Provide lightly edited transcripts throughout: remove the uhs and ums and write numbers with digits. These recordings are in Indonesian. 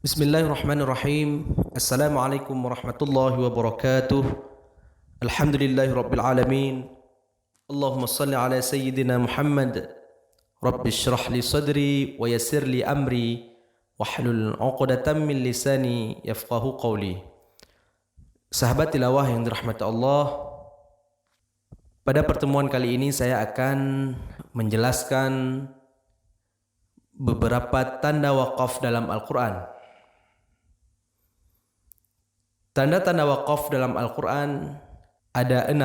Bismillahirrahmanirrahim. Assalamualaikum warahmatullahi wabarakatuh. Alhamdulillahi rabbil alamin. Allahumma salli ala sayyidina Muhammad. Rabbi shrah li sadri wa yassir li amri wahlul 'uqdatam min lisani yafqahu qawli. Sahabat tilawah yang dirahmati Allah, pada pertemuan kali ini saya akan menjelaskan beberapa tanda waqaf dalam Al-Quran. Tanda-tanda waqaf dalam Al-Quran ada 6.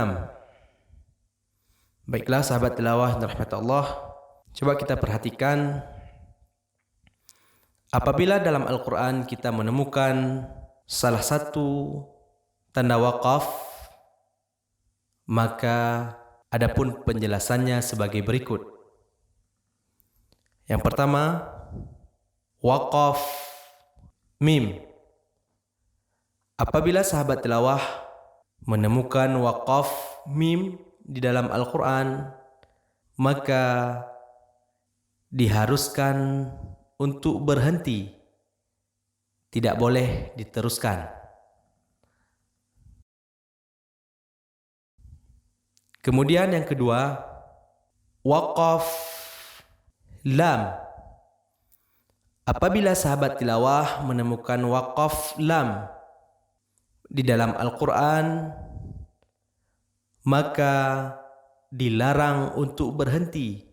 Baiklah sahabat tilawah yang dirahmati Allah, coba kita perhatikan. Apabila dalam Al-Quran kita menemukan salah satu tanda waqaf, maka adapun penjelasannya sebagai berikut. Yang pertama, waqaf mim. Apabila sahabat tilawah menemukan waqaf mim di dalam Al-Quran, maka diharuskan untuk berhenti, tidak boleh diteruskan. Kemudian yang kedua, waqaf lam. Apabila sahabat tilawah menemukan waqaf lam di dalam Al-Quran, maka dilarang untuk berhenti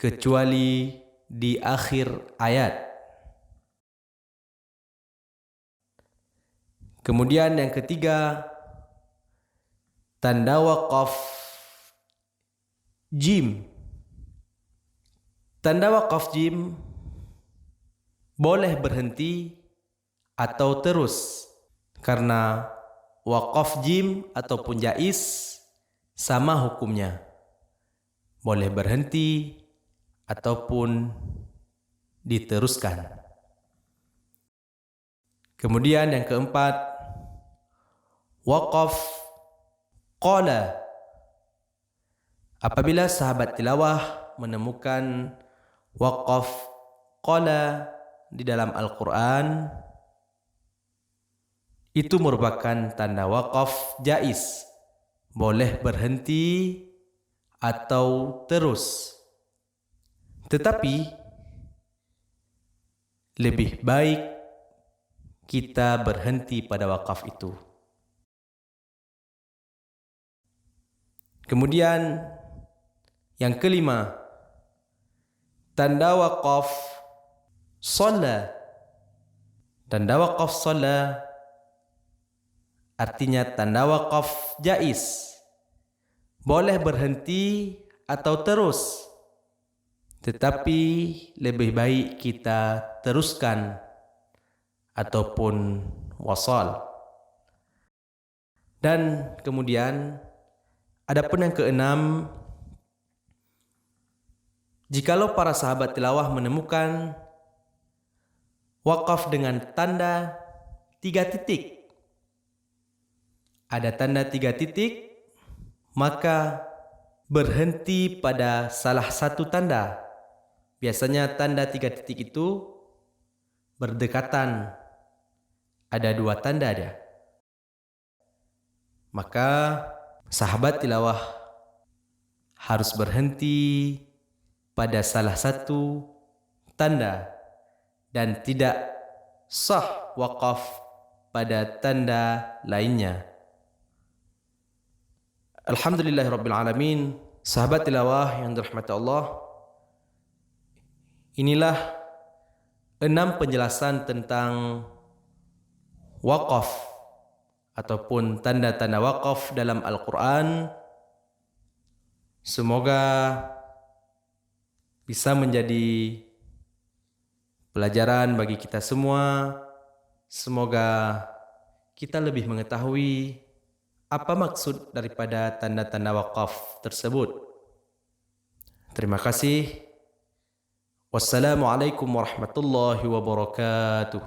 kecuali di akhir ayat. Kemudian yang ketiga, tanda waqaf jim. Tanda waqaf jim boleh berhenti atau terus, karena waqaf jim ataupun jaiz sama hukumnya, boleh berhenti ataupun diteruskan. Kemudian yang keempat, waqaf qala. Apabila sahabat tilawah menemukan waqaf qala di dalam Al-Quran, itu merupakan tanda waqaf jaiz, boleh berhenti atau terus. Tetapi lebih baik kita berhenti pada waqaf itu. Kemudian yang kelima, tanda waqaf shalla. Tanda waqaf shalla artinya tanda waqaf jaiz, boleh berhenti atau terus, tetapi lebih baik kita teruskan ataupun wasal. Dan kemudian adapun yang keenam, jikalau para sahabat tilawah menemukan waqaf dengan tanda 3 titik, ada tanda 3 titik, maka berhenti pada salah satu tanda. Biasanya tanda 3 titik itu berdekatan, ada 2 tanda dia. Maka sahabat tilawah harus berhenti pada salah satu tanda dan tidak sah waqaf pada tanda lainnya. Alhamdulillahirabbil alamin. Sahabat tilawah yang dirahmati Allah, inilah 6 penjelasan tentang waqaf ataupun tanda-tanda waqaf dalam Al-Quran. Semoga bisa menjadi pelajaran bagi kita semua. Semoga kita lebih mengetahui apa maksud daripada tanda-tanda waqaf tersebut. Terima kasih. Wassalamualaikum warahmatullahi wabarakatuh.